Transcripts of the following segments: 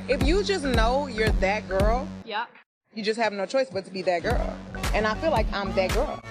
If you just know you're that girl, yeah, you just have no choice but to be that girl. And I feel like I'm that girl.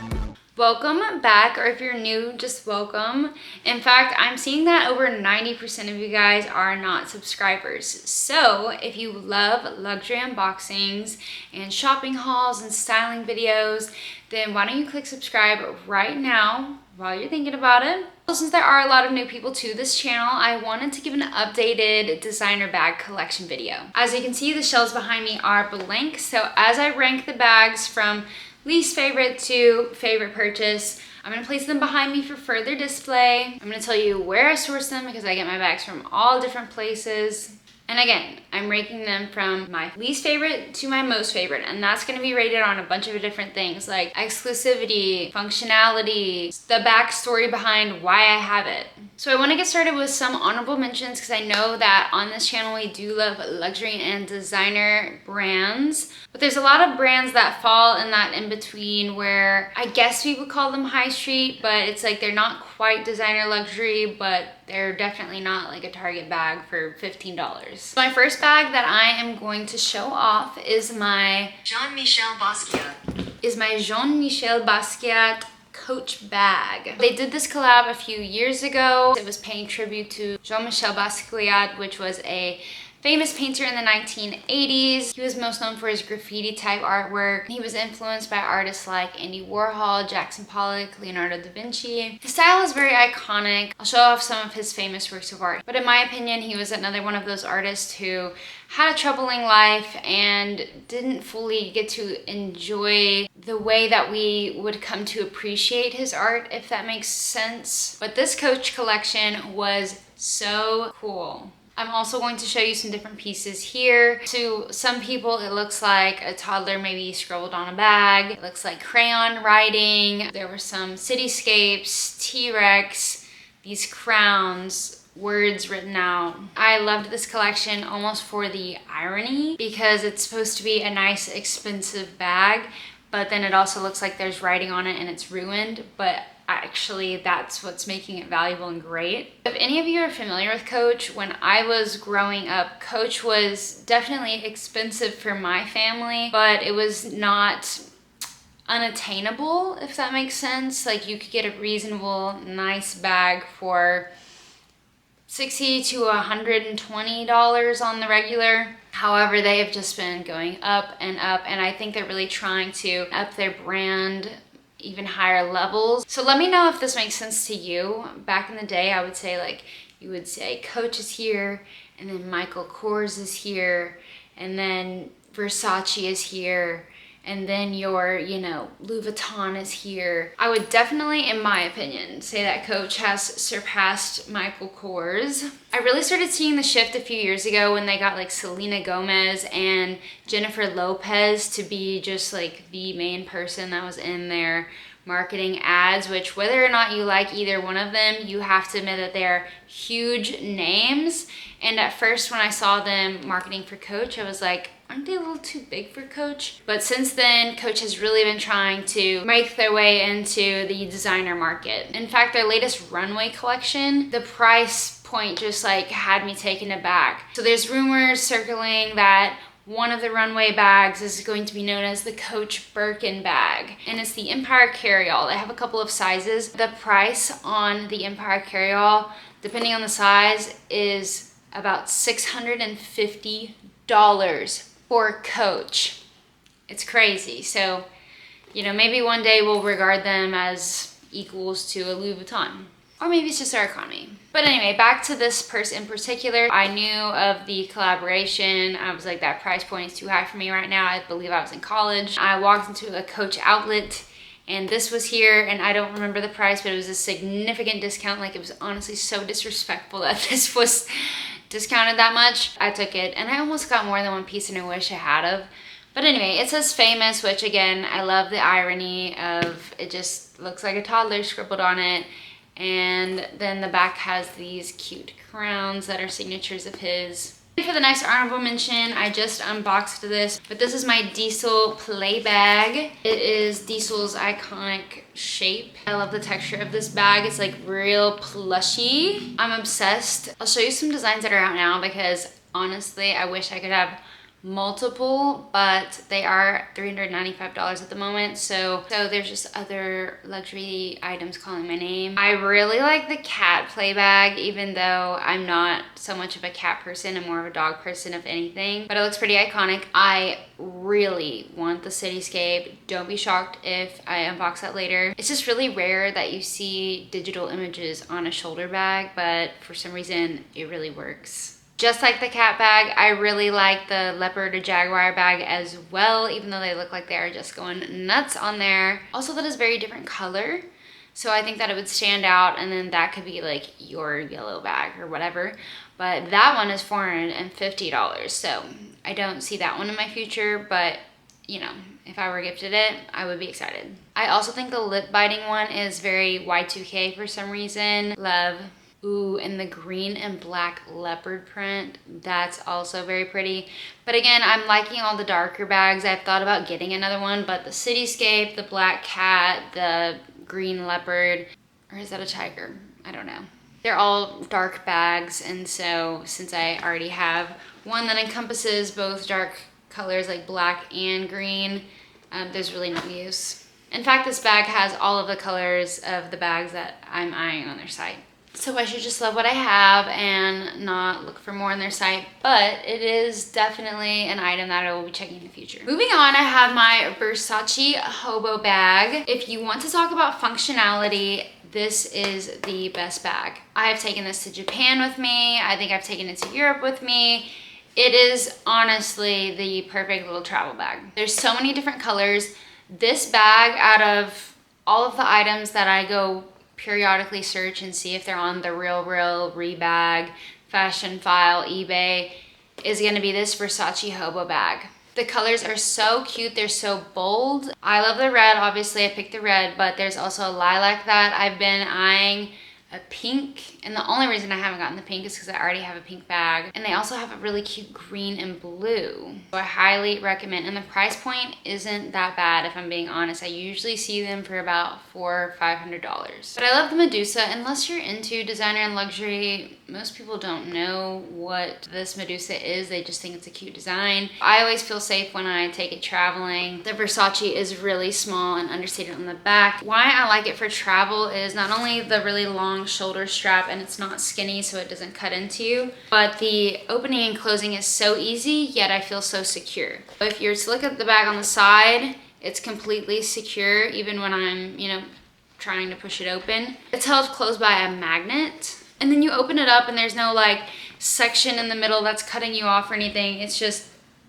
Welcome back, or if you're new, just welcome. In fact, I'm seeing that over 90% of you guys are not subscribers. So if you love luxury unboxings and shopping hauls and styling videos, then why don't you click subscribe right now while you're thinking about it. Since there are a lot of new people to this channel, I wanted to give an updated designer bag collection video. As you can see, the shelves behind me are blank. So as I rank the bags from least favorite to favorite purchase, I'm gonna place them behind me for further display. I'm gonna tell you where I source them because I get my bags from all different places. And again, I'm ranking them from my least favorite to my most favorite, and that's gonna be rated on a bunch of different things like exclusivity, functionality, the backstory behind why I have it. So I wanna get started with some honorable mentions because I know that on this channel we do love luxury and designer brands, but there's a lot of brands that fall in that in-between where I guess we would call them high street, but it's like they're not quite designer luxury, but they're definitely not like a Target bag for $15. So my first bag that I am going to show off is my Jean-Michel Basquiat Coach bag. They did this collab a few years ago. It was paying tribute to Jean-Michel Basquiat, which was a famous painter in the 1980s. He was most known for his graffiti type artwork. He was influenced by artists like Andy Warhol, Jackson Pollock, Leonardo da Vinci. The style is very iconic. I'll show off some of his famous works of art. But in my opinion, he was another one of those artists who had a troubling life and didn't fully get to enjoy the way that we would come to appreciate his art, if that makes sense. But this Coach collection was so cool. I'm also going to show you some different pieces here. To some people, it looks like a toddler maybe scribbled on a bag. It looks like crayon writing. There were some cityscapes, T-Rex, these crowns, words written out. I loved this collection almost for the irony because it's supposed to be a nice, expensive bag, but then it also looks like there's writing on it and it's ruined, but actually that's what's making it valuable and great. If any of you are familiar with Coach, when I was growing up, Coach was definitely expensive for my family, but it was not unattainable, if that makes sense. Like you could get a reasonable, nice bag for $60 to $120 on the regular. However, they have just been going up, and I think they're really trying to up their brand even higher levels. So let me know if this makes sense to you. Back in the day, I would say like, you would say Coach is here, and then Michael Kors is here, and then Versace is here, and then your, you know, Louis Vuitton is here. I would definitely, in my opinion, say that Coach has surpassed Michael Kors. I really started seeing the shift a few years ago when they got like Selena Gomez and Jennifer Lopez to be just like the main person that was in their marketing ads, which whether or not you like either one of them, you have to admit that they're huge names. And at first when I saw them marketing for Coach, I was like, aren't they a little too big for Coach? But since then, Coach has really been trying to make their way into the designer market. In fact, their latest runway collection, the price point just like had me taken aback. So there's rumors circling that one of the runway bags is going to be known as the Coach Birkin bag, and it's the Empire Carryall. They have a couple of sizes. The price on the Empire Carryall, depending on the size, is about $650 for Coach. It's crazy. So, you know, maybe one day we'll regard them as equals to a Louis Vuitton. Or maybe it's just our economy. But anyway, back to this purse in particular. I knew of the collaboration. I was like, that price point is too high for me right now. I believe I was in college. I walked into a Coach outlet and this was here, and I don't remember the price, but it was a significant discount. Like, it was honestly so disrespectful that this was discounted that much. I took it, and I almost got more than one piece and I wish I had of. But anyway, it says famous, which again, I love the irony of it just looks like a toddler scribbled on it. And then the back has these cute crowns that are signatures of his. For the next honorable mention, I just unboxed this, but this is my Diesel play bag. It is Diesel's iconic shape. I love the texture of this bag. It's like real plushy. I'm obsessed. I'll show you some designs that are out now because Honestly, I wish I could have multiple, but they are $395 at the moment, so there's just other luxury items calling my name. I really like the cat play bag, even though I'm not so much of a cat person. I'm more of a dog person, if anything, but it looks pretty iconic. I really want the cityscape. Don't be shocked if I unbox that later. It's just really rare that you see digital images on a shoulder bag, but for some reason it really works. Just like the cat bag, I really like the leopard or jaguar bag as well, even though they look like they are just going nuts on there. Also, that is very different color, so I think that it would stand out, and then that could be like your yellow bag or whatever. But that one is $450, so I don't see that one in my future, but you know, if I were gifted it, I would be excited. I also think the lip biting one is very Y2K for some reason. Love. Ooh, and the green and black leopard print, that's also very pretty. But again, I'm liking all the darker bags. I've thought about getting another one, but the cityscape, the black cat, the green leopard, or is that a tiger? I don't know. They're all dark bags, and so since I already have one that encompasses both dark colors like black and green, there's really no use. In fact, this bag has all of the colors of the bags that I'm eyeing on their site. So I should just love what I have and not look for more on their site, but it is definitely an item that I will be checking in the future. Moving on, I have my Versace Hobo Bag. If you want to talk about functionality, this is the best bag. I have taken this to Japan with me. I think I've taken it to Europe with me. It is honestly the perfect little travel bag. There's so many different colors. This bag, out of all of the items that I go periodically search and see if they're on the RealReal, Rebag, Fashion File, eBay, is gonna be this Versace Hobo Bag. The colors are so cute, they're so bold. I love the red, obviously I picked the red, but there's also a lilac that I've been eyeing, a pink, and the only reason I haven't gotten the pink is because I already have a pink bag. And they also have a really cute green and blue. So I highly recommend, and the price point isn't that bad if I'm being honest. I usually see them for about $400 or $500. But I love the Medusa. Unless you're into designer and luxury, most people don't know what this Medusa is. They just think it's a cute design. I always feel safe when I take it traveling. The Versace is really small and understated on the back. Why I like it for travel is not only the really long shoulder strap, and it's not skinny so it doesn't cut into you, but the opening and closing is so easy, yet I feel so secure. If you're to look at the bag on the side, it's completely secure even when I'm, you know, trying to push it open. It's held closed by a magnet, and then you open it up and there's no like section in the middle that's cutting you off or anything. It's just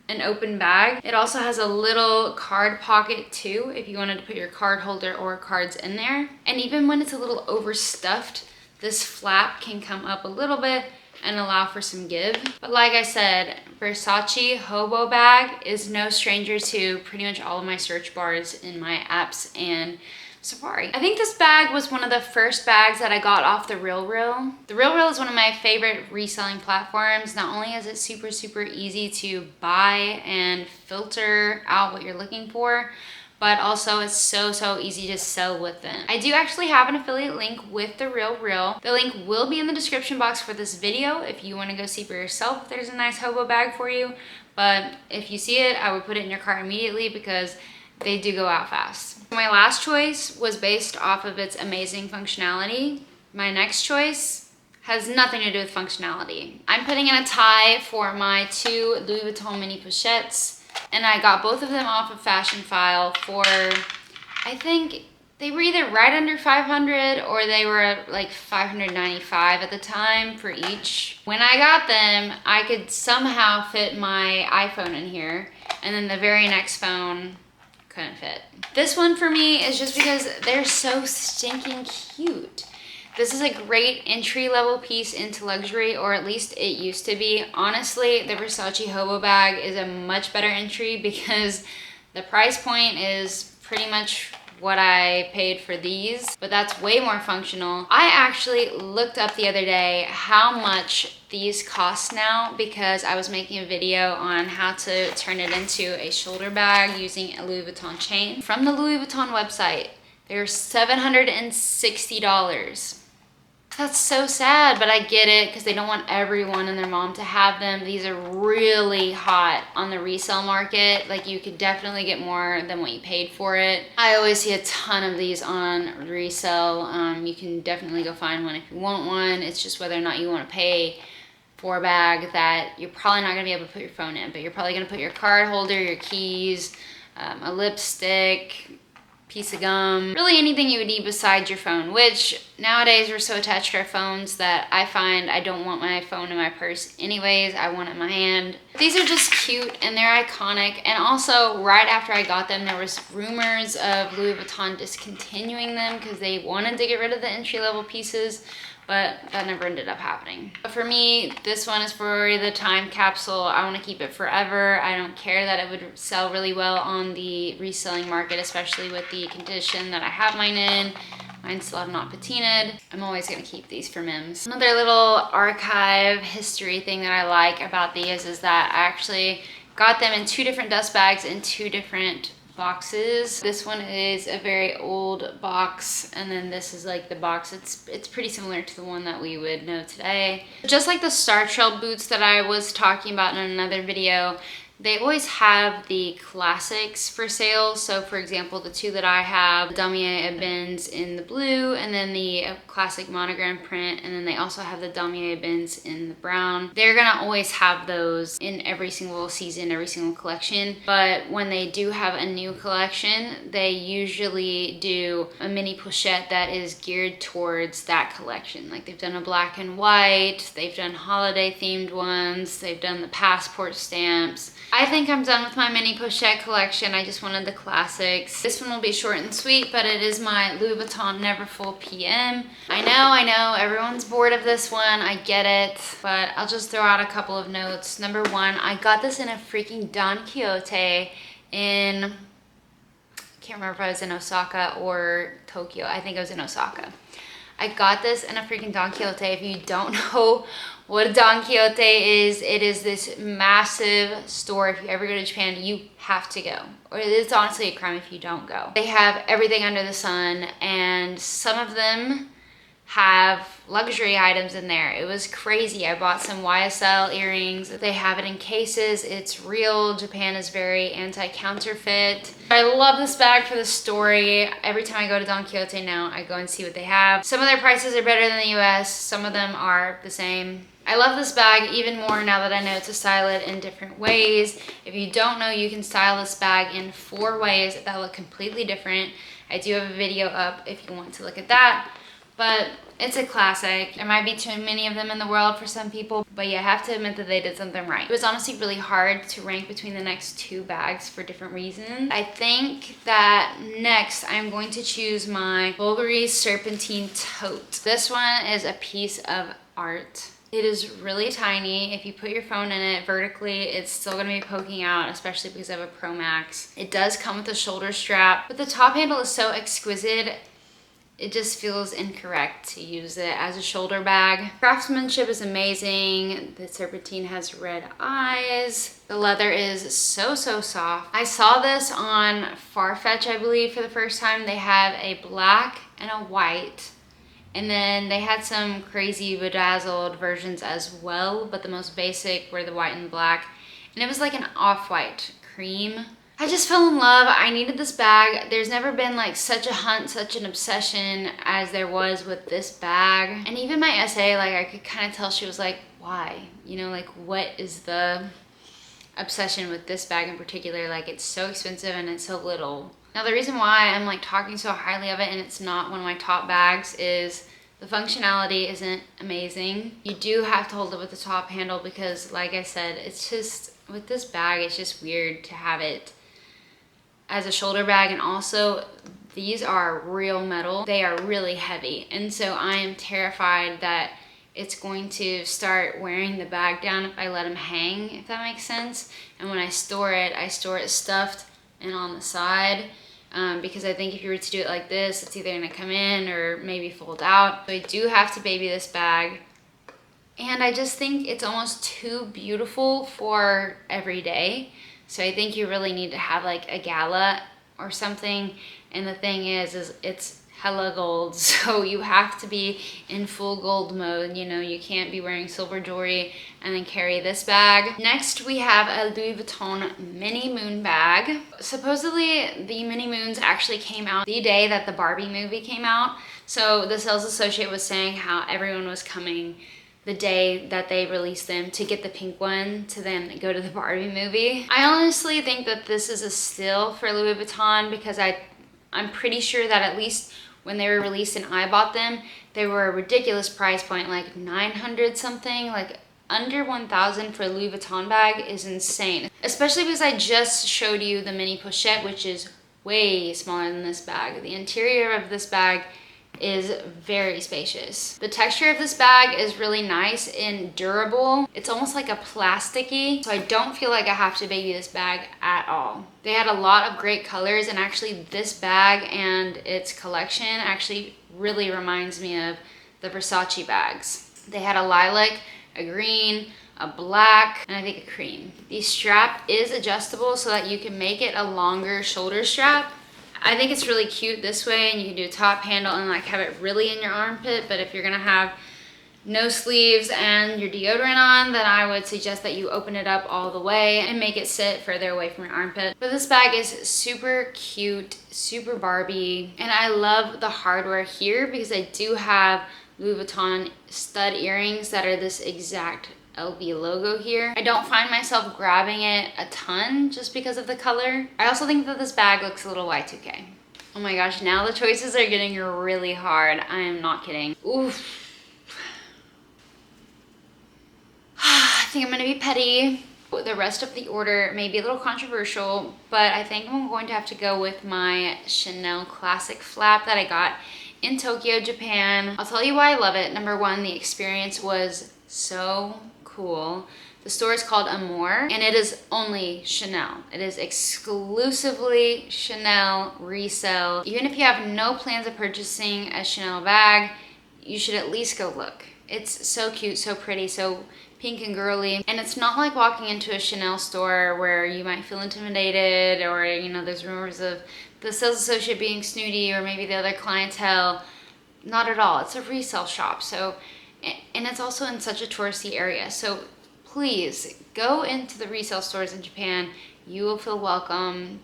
an open bag. It also has a little card pocket too, if you wanted to put your card holder or cards in there. And even when it's a little overstuffed, this flap can come up a little bit and allow for some give. But like I said, Versace Hobo Bag is no stranger to pretty much all of my search bars in my apps and Safari. I think this bag was one of the first bags that I got off the RealReal. The RealReal is one of my favorite reselling platforms. Not only is it super easy to buy and filter out what you're looking for, but also it's so easy to sell with them. I do actually have an affiliate link with the RealReal. The link will be in the description box for this video if you want to go see for yourself if there's a nice hobo bag for you. But if you see it, I would put it in your cart immediately because they do go out fast. My last choice was based off of its amazing functionality. My next choice has nothing to do with functionality. I'm putting in a tie for my 2 Louis Vuitton mini pochettes, and I got both of them off of Fashion File for, I think they were either right under 500 or they were like 595 at the time for each. When I got them, I could somehow fit my iPhone in here, and then the very next phone couldn't fit. This one for me is just because they're so stinking cute. This is a great entry-level piece into luxury, or at least it used to be. Honestly, the Versace Hobo Bag is a much better entry because the price point is pretty much what I paid for these, but that's way more functional. I actually looked up the other day how much these cost now because I was making a video on how to turn it into a shoulder bag using a Louis Vuitton chain. From the Louis Vuitton website, they're $760. That's so sad, but I get it because they don't want everyone and their mom to have them. These are really hot on the resale market. Like, you could definitely get more than what you paid for it. I always see a ton of these on resale. You can definitely go find one if you want one. It's just whether or not you want to pay for a bag that you're probably not going to be able to put your phone in, but you're probably going to put your card holder, your keys, a lipstick, piece of gum, really anything you would need besides your phone, which nowadays we're so attached to our phones that I find I don't want my phone in my purse anyways. I want it in my hand. These are just cute and they're iconic. And also, right after I got them, there was rumors of Louis Vuitton discontinuing them because they wanted to get rid of the entry-level pieces, but that never ended up happening. But for me, this one is for the time capsule. I want to keep it forever. I don't care that it would sell really well on the reselling market, especially with the condition that I have mine in. Mine still have not patinaed. I'm always going to keep these for Mims. Another little archive history thing that I like about these is that I actually got them in 2 different dust bags in 2 different boxes. This one is a very old box, and then this is like the box. It's pretty similar to the one that we would know today. Just like the Star Trail boots that I was talking about in another video, they always have the classics for sale. So for example, the 2 that I have, the Damier Ebens in the blue, and then the classic monogram print, and then they also have the Damier Ebens in the brown. They're gonna always have those in every single season, every single collection. But when they do have a new collection, they usually do a mini pochette that is geared towards that collection. Like, they've done a black and white, they've done holiday themed ones, they've done the passport stamps. I think I'm done with my mini pochette collection. I just wanted the classics. This one will be short and sweet, but it is my Louis Vuitton Neverfull PM. I know, everyone's bored of this one. I get it, but I'll just throw out a couple of notes. Number 1, I got this in a freaking Don Quixote in, can't remember if I was in Osaka or Tokyo. I think I was in Osaka. I got this in a freaking Don Quixote. If you don't know what a Don Quixote is, it is this massive store. If you ever go to Japan, you have to go. Or it's honestly a crime if you don't go. They have everything under the sun, and some of them have luxury items in there. It was crazy. I bought some YSL earrings. They have it in cases. It's real. Japan is very anti-counterfeit. I love this bag for the story. Every time I go to Don Quixote now, I go and see what they have. Some of their prices are better than the US. Some of them are the same. I love this bag even more now that I know to style it in different ways. If you don't know, you can style this bag in 4 ways that look completely different. I do have a video up if you want to look at that. But it's a classic. There might be too many of them in the world for some people, but you have to admit that they did something right. It was honestly really hard to rank between the next 2 bags for different reasons. I think that next I'm going to choose my Bulgari Serpentine Tote. This one is a piece of art. It is really tiny. If you put your phone in it vertically, it's still gonna be poking out, especially because I have a Pro Max. It does come with a shoulder strap, but the top handle is so exquisite, it just feels incorrect to use it as a shoulder bag. Craftsmanship is amazing. The Serpentine has red eyes. The leather is so soft. I saw this on Farfetch, I believe, for the first time. They have a black and a white. And then they had some crazy bedazzled versions as well, but the most basic were the white and black. And it was like an off-white cream. I just fell in love. I needed this bag. There's never been like such a hunt, such an obsession as there was with this bag. And even my SA, like, I could kind of tell she was like, why? You know, like, what is the obsession with this bag in particular? Like, it's so expensive and it's so little. Now, the reason why I'm like talking so highly of it and it's not one of my top bags is the functionality isn't amazing. You do have to hold it with the top handle because, like I said, it's just, with this bag, it's just weird to have it as a shoulder bag. And also, these are real metal. They are really heavy. And so I am terrified that it's going to start wearing the bag down if I let them hang, if that makes sense. And when I store it stuffed and on the side. Because I think if you were to do it like this, it's either gonna come in or maybe fold out. So I do have to baby this bag. And I just think it's almost too beautiful for every day. So I think you really need to have like a gala or something. And the thing is it's hella gold, so you have to be in full gold mode. You know, you can't be wearing silver jewelry and then carry this bag. Next, we have a Louis Vuitton mini moon bag. Supposedly, the mini moons actually came out the day that the Barbie movie came out. So the sales associate was saying how everyone was coming the day that they released them to get the pink one to then go to the Barbie movie. I honestly think that this is a steal for Louis Vuitton because I'm pretty sure that at least when they were released and I bought them, they were a ridiculous price point, like 900 something, like under 1,000 for a Louis Vuitton bag is insane. Especially because I just showed you the mini pochette, which is way smaller than this bag. The interior of this bag is very spacious. The texture of this bag is really nice and durable. It's almost like a plasticky, so I don't feel like I have to baby this bag at all. They had a lot of great colors, and actually this bag and its collection actually really reminds me of the Versace bags. They had a lilac, a green, a black, and I think a cream. The strap is adjustable so that you can make it a longer shoulder strap. I think it's really cute this way, and you can do a top handle and like have it really in your armpit, but if you're gonna have no sleeves and your deodorant on, then I would suggest that you open it up all the way and make it sit further away from your armpit. But this bag is super cute, super Barbie, and I love the hardware here because I do have Louis Vuitton stud earrings that are this exact LV logo here. I don't find myself grabbing it a ton just because of the color. I also think that this bag looks a little Y2K. Oh my gosh, now the choices are getting really hard. I am not kidding. Oof. I think I'm gonna be petty. The rest of the order may be a little controversial, but I think I'm going to have to go with my Chanel classic flap that I got in Tokyo, Japan. I'll tell you why I love it. Number one, the experience was so cool. The store is called Amour, and it is only Chanel. It is exclusively Chanel resale. Even if you have no plans of purchasing a Chanel bag, you should at least go look. It's so cute, so pretty, so pink and girly. And it's not like walking into a Chanel store where you might feel intimidated, or you know, there's rumors of the sales associate being snooty or maybe the other clientele. Not at all. It's a resale shop. So, and it's also in such a touristy area. So please go into the resale stores in Japan. You will feel welcome.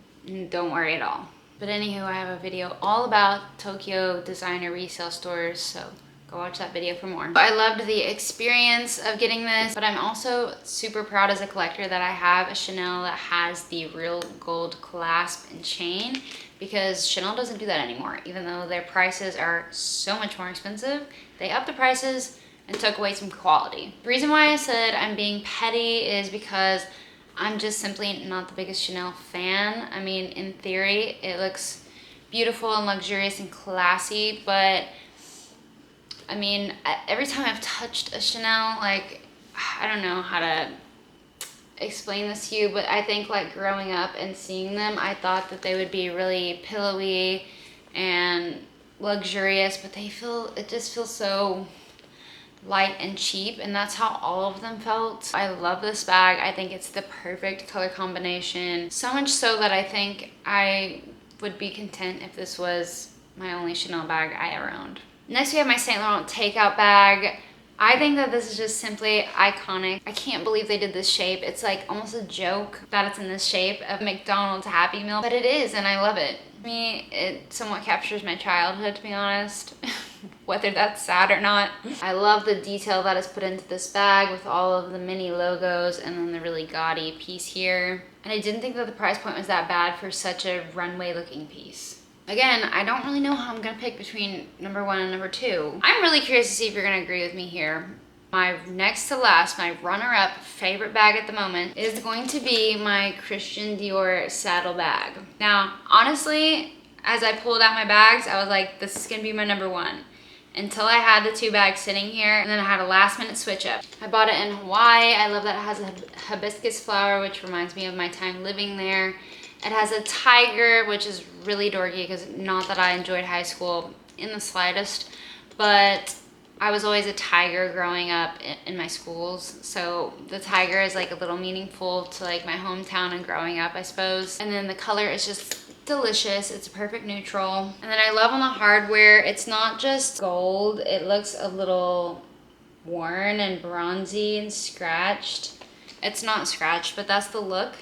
Don't worry at all. But anywho, I have a video all about Tokyo designer resale stores, so go watch that video for more. I loved the experience of getting this, but I'm also super proud as a collector that I have a Chanel that has the real gold clasp and chain, because Chanel doesn't do that anymore. Even though their prices are so much more expensive, they upped the prices and took away some quality. The reason why I said I'm being petty is because I'm just simply not the biggest Chanel fan. I mean, in theory, it looks beautiful and luxurious and classy, but I mean, every time I've touched a Chanel, like, I don't know how to explain this to you, but I think like growing up and seeing them, I thought that they would be really pillowy and luxurious, but it just feels so light and cheap, and that's how all of them felt. I love this bag. I think it's the perfect color combination. So much so that I think I would be content if this was my only Chanel bag I ever owned. Next, we have my Saint Laurent Takeout bag. I think that this is just simply iconic. I can't believe they did this shape. It's like almost a joke that it's in this shape of McDonald's Happy Meal, but it is, and I love it. To me, it somewhat captures my childhood, to be honest, whether that's sad or not. I love the detail that is put into this bag with all of the mini logos and then the really gaudy piece here. And I didn't think that the price point was that bad for such a runway looking piece. Again, I don't really know how I'm gonna pick between number one and number two. I'm really curious to see if you're gonna agree with me here. My next to last, my runner-up favorite bag at the moment is going to be my Christian Dior saddle bag. Now, honestly, as I pulled out my bags, I was like, this is gonna be my number one. Until I had the two bags sitting here, and then I had a last minute switch up. I bought it in Hawaii. I love that it has a hibiscus flower, which reminds me of my time living there. It has a tiger, which is really dorky, because not that I enjoyed high school in the slightest, but I was always a tiger growing up in my schools. So the tiger is like a little meaningful to like my hometown and growing up, I suppose. And then the color is just delicious. It's a perfect neutral. And then I love on the hardware, it's not just gold. It looks a little worn and bronzy and scratched. It's not scratched, but that's the look.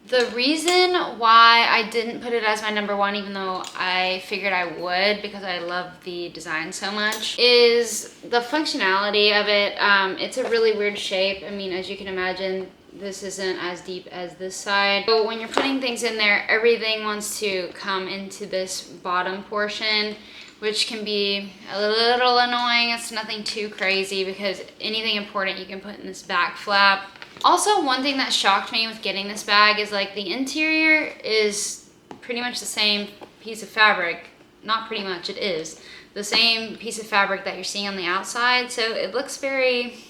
The reason why I didn't put it as my number one, even though I figured I would because I love the design so much, is the functionality of it. It's a really weird shape. I mean, as you can imagine, this isn't as deep as this side. So when you're putting things in there, everything wants to come into this bottom portion, which can be a little annoying. It's nothing too crazy because anything important you can put in this back flap. Also, one thing that shocked me with getting this bag is like the interior is pretty much the same piece of fabric. Not pretty much, it is the same piece of fabric that you're seeing on the outside. So it looks very,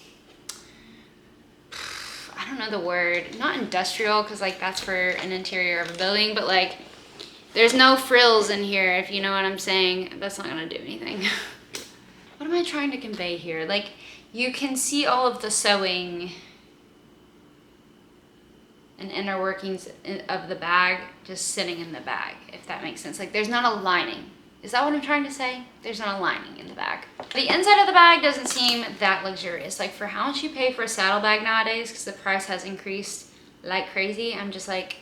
I don't know the word, not industrial, because like that's for an interior of a building, but like there's no frills in here, if you know what I'm saying. That's not gonna do anything. What am I trying to convey here? Like, you can see all of the sewing and inner workings of the bag just sitting in the bag, if that makes sense. Like, there's not a lining. Is that what I'm trying to say? There's not a lining in the bag. The inside of the bag doesn't seem that luxurious. Like, for how much you pay for a saddle bag nowadays, because the price has increased like crazy, I'm just like,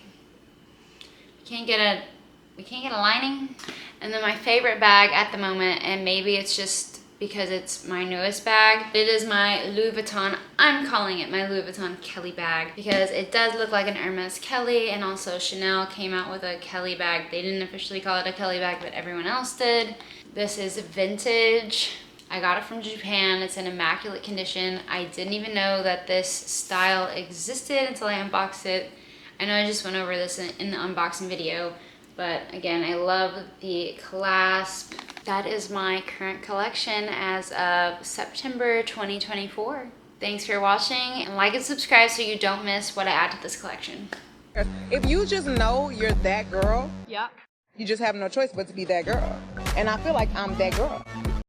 we can't get a lining. And then my favorite bag at the moment, and maybe it's just because it's my newest bag, it is my Louis Vuitton, I'm calling it my Louis Vuitton Kelly bag, because it does look like an Hermes Kelly, and also Chanel came out with a Kelly bag. They didn't officially call it a Kelly bag, but everyone else did. This is vintage. I got it from Japan. It's in immaculate condition. I didn't even know that this style existed until I unboxed it. I know I just went over this in the unboxing video, but again, I love the clasp. That is my current collection as of September 2024. Thanks for watching, and like and subscribe so you don't miss what I add to this collection. If you just know you're that girl, Yeah. you just have no choice but to be that girl. And I feel like I'm that girl.